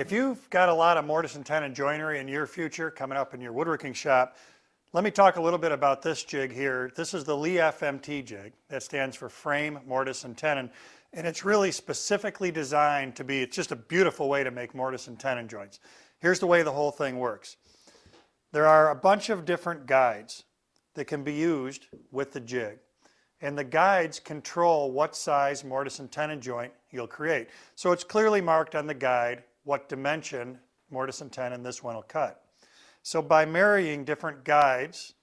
If you've got a lot of mortise and tenon joinery in your future coming up in your woodworking shop, let me talk a little bit about this jig here. This is the Lee FMT jig. That stands for frame, mortise, and tenon. And it's really specifically designed to be, it's just a beautiful way to make mortise and tenon joints. Here's the way the whole thing works. There are a bunch of different guides that can be used with the jig. And the guides control what size mortise and tenon joint you'll create. So it's clearly marked on the guide what dimension mortise and tenon this one will cut. So by marrying different guides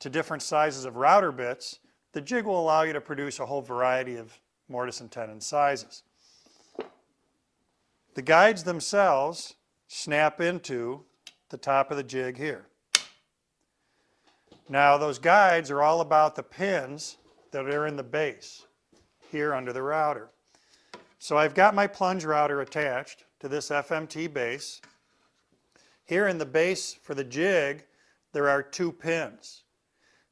to different sizes of router bits, the jig will allow you to produce a whole variety of mortise and tenon sizes. The guides themselves snap into the top of the jig here. Now those guides are all about the pins that are in the base here under the router. So I've got my plunge router attached to this FMT base. Here in the base for the jig, there are 2 pins.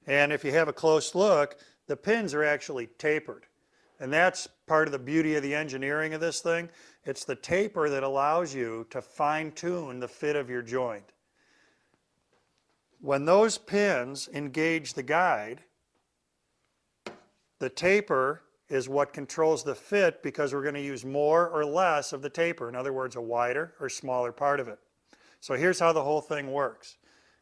And if you have a close look, the pins are actually tapered. And that's part of the beauty of the engineering of this thing. It's the taper that allows you to fine-tune the fit of your joint. When those pins engage the guide, the taper is what controls the fit because we're going to use more or less of the taper. In other words, a wider or smaller part of it. So here's how the whole thing works.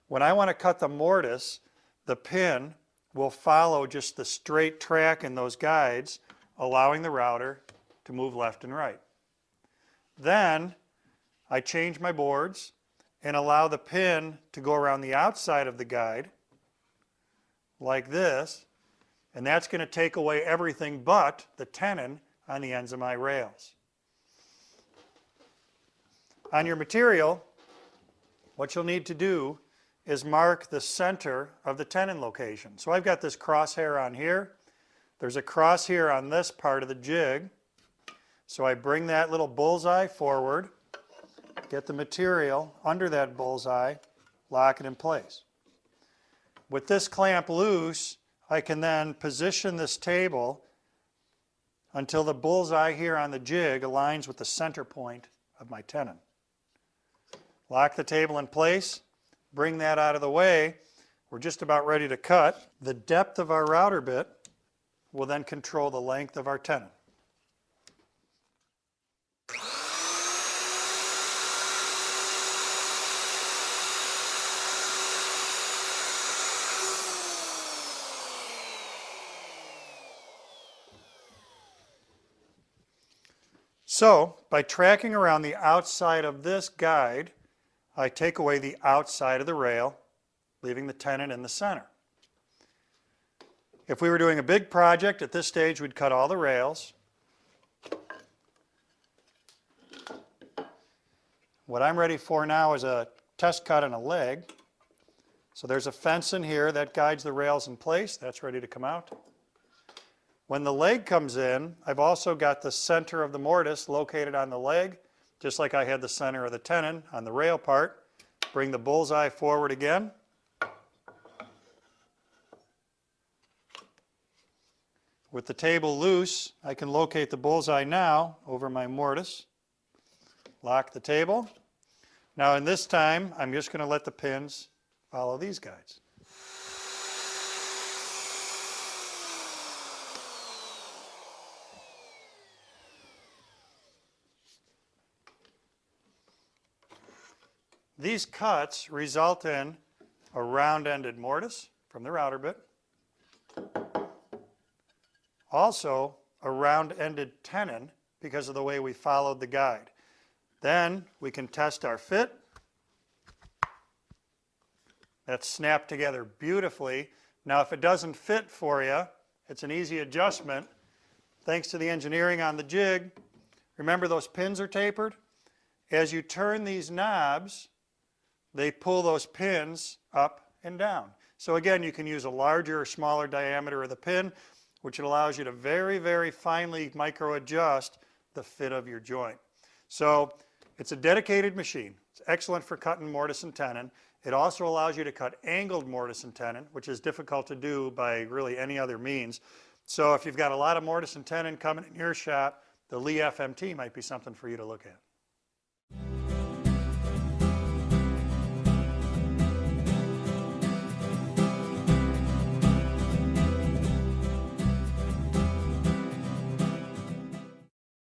When I want to cut the mortise, the pin will follow just the straight track in those guides, allowing the router to move left and right. Then I change my boards and allow the pin to go around the outside of the guide like this, and that's going to take away everything but the tenon on the ends of my rails. On your material, what you'll need to do is mark the center of the tenon location. So I've got this crosshair on here. There's a crosshair on this part of the jig. So I bring that little bullseye forward, get the material under that bullseye, lock it in place. With this clamp loose, I can then position this table until the bullseye here on the jig aligns with the center point of my tenon. Lock the table in place, bring that out of the way. We're just about ready to cut. The depth of our router bit will then control the length of our tenon. So, by tracking around the outside of this guide, I take away the outside of the rail, leaving the tenon in the center. If we were doing a big project, at this stage we'd cut all the rails. What I'm ready for now is a test cut and a leg. So there's a fence in here that guides the rails in place. That's ready to come out. When the leg comes in, I've also got the center of the mortise located on the leg, just like I had the center of the tenon on the rail part. Bring the bullseye forward again. With the table loose, I can locate the bullseye now over my mortise. Lock the table. Now in this time, I'm just going to let the pins follow these guides. These cuts result in a round-ended mortise from the router bit. Also, a round-ended tenon because of the way we followed the guide. Then we can test our fit. That's snapped together beautifully. Now if it doesn't fit for you, it's an easy adjustment. Thanks to the engineering on the jig, remember those pins are tapered? As you turn these knobs, they pull those pins up and down. So again, you can use a larger or smaller diameter of the pin, which allows you to very, very finely micro adjust the fit of your joint. So it's a dedicated machine. It's excellent for cutting mortise and tenon. It also allows you to cut angled mortise and tenon, which is difficult to do by really any other means. So if you've got a lot of mortise and tenon coming in your shop, the Lee FMT might be something for you to look at.